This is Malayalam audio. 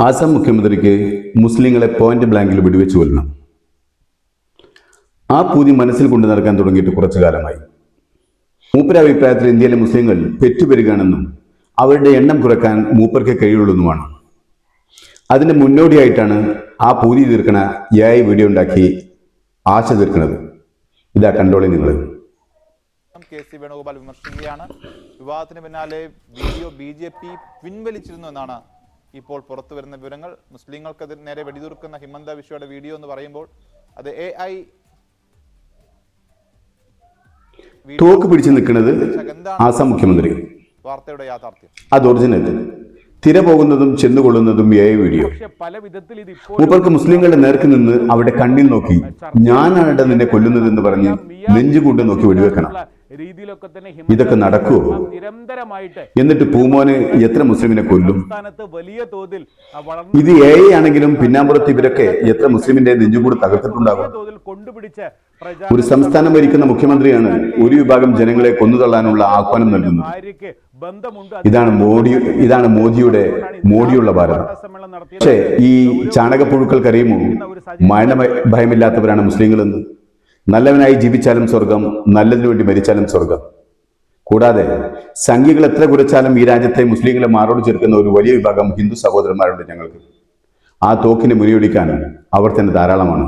ആസാം മുഖ്യമന്ത്രിക്ക് മുസ്ലിങ്ങളെ പോയിന്റ് ബ്ലാങ്കിൽ വെടിവെച്ച് കൊല്ലണം. ആ പൂതി മനസ്സിൽ കൊണ്ടു നടക്കാൻ തുടങ്ങിയിട്ട് കുറച്ചു കാലമായി. മൂപ്പര അഭിപ്രായത്തിൽ ഇന്ത്യയിലെ മുസ്ലിങ്ങൾ പെറ്റുപെരുകയാണെന്നും അവരുടെ എണ്ണം കുറയ്ക്കാൻ മൂപ്പർക്ക് കഴിയുള്ളൂന്നുമാണ്. അതിന്റെ മുന്നോടിയായിട്ടാണ് ആ പൂതി തീർക്കണ AI വീഡിയോ ഉണ്ടാക്കി ആശ തീർക്കുന്നത്. ഇതാ കണ്ടോളി നിങ്ങൾ. KC വേണുഗോപാൽ വിമർശിക്കുകയാണ്. വിവാദത്തിന് പിന്നാലെ വീഡിയോ BJP പിൻവലിച്ചിരുന്നു എന്നാണ് ഇപ്പോൾ പുറത്തു വരുന്ന വിവരങ്ങൾ. മുസ്ലിങ്ങൾക്ക് നേരെ വെടിതീർക്കുന്ന ഹിമന്ത വിശ്വയുടെ വീഡിയോ എന്ന് പറയുമ്പോൾ അത് AI തോക്ക് പിടിച്ചു നിൽക്കുന്നത് ആസാം മുഖ്യമന്ത്രി. വാർത്തയുടെ യാഥാർത്ഥ്യം അത് ഒറിജിനൽ. തിര പോകുന്നതും ചെന്നുകൊള്ളുന്നതും AI വീഡിയോ. മൂപ്പർക്ക് മുസ്ലിങ്ങളുടെ നേർക്ക് നിന്ന് അവിടെ കണ്ണിൽ നോക്കി ഞാനാണ് നിന്നെ കൊല്ലുന്നതെന്ന് പറഞ്ഞ് നെഞ്ചുകൂട്ട് നോക്കി വെടിവെക്കണം. ഇതൊക്കെ നടക്കുമോ? എന്നിട്ട് പൂമോന് എത്ര മുസ്ലിമിനെ കൊല്ലും? ഇത് AI ആണെങ്കിലും പിന്നാമ്പുറത്ത് ഇവരൊക്കെ എത്ര മുസ്ലിമിന്റെ നെഞ്ചുകൂട് തകർത്തിട്ടുണ്ടാകും. ഒരു സംസ്ഥാനം ഭരിക്കുന്ന മുഖ്യമന്ത്രിയാണ് ഒരു വിഭാഗം ജനങ്ങളെ കൊന്നുതള്ളാനുള്ള ആഹ്വാനം നൽകുന്നത്. ഇതാണ് മോദിയുള്ള ഭാരതം. പക്ഷേ ഈ ചാണകപ്പുഴുക്കൾക്കറിയുമോ മരണ ഭയമില്ലാത്തവരാണ് മുസ്ലിങ്ങളെന്ന്? നല്ലവനായി ജീവിച്ചാലും സ്വർഗം, നല്ലതിനു വേണ്ടി മരിച്ചാലും സ്വർഗം. കൂടാതെ സംഖ്യകൾ എത്ര കുറച്ചാലും ഈ രാജ്യത്തെ മുസ്ലിങ്ങളെ മാറോട് ചേർക്കുന്ന ഒരു വലിയ വിഭാഗം ഹിന്ദു സഹോദരന്മാരുണ്ട് ഞങ്ങൾക്ക്. ആ തോക്കിന് മുറിയൊടിക്കാൻ അവർ തന്നെ ധാരാളമാണ്.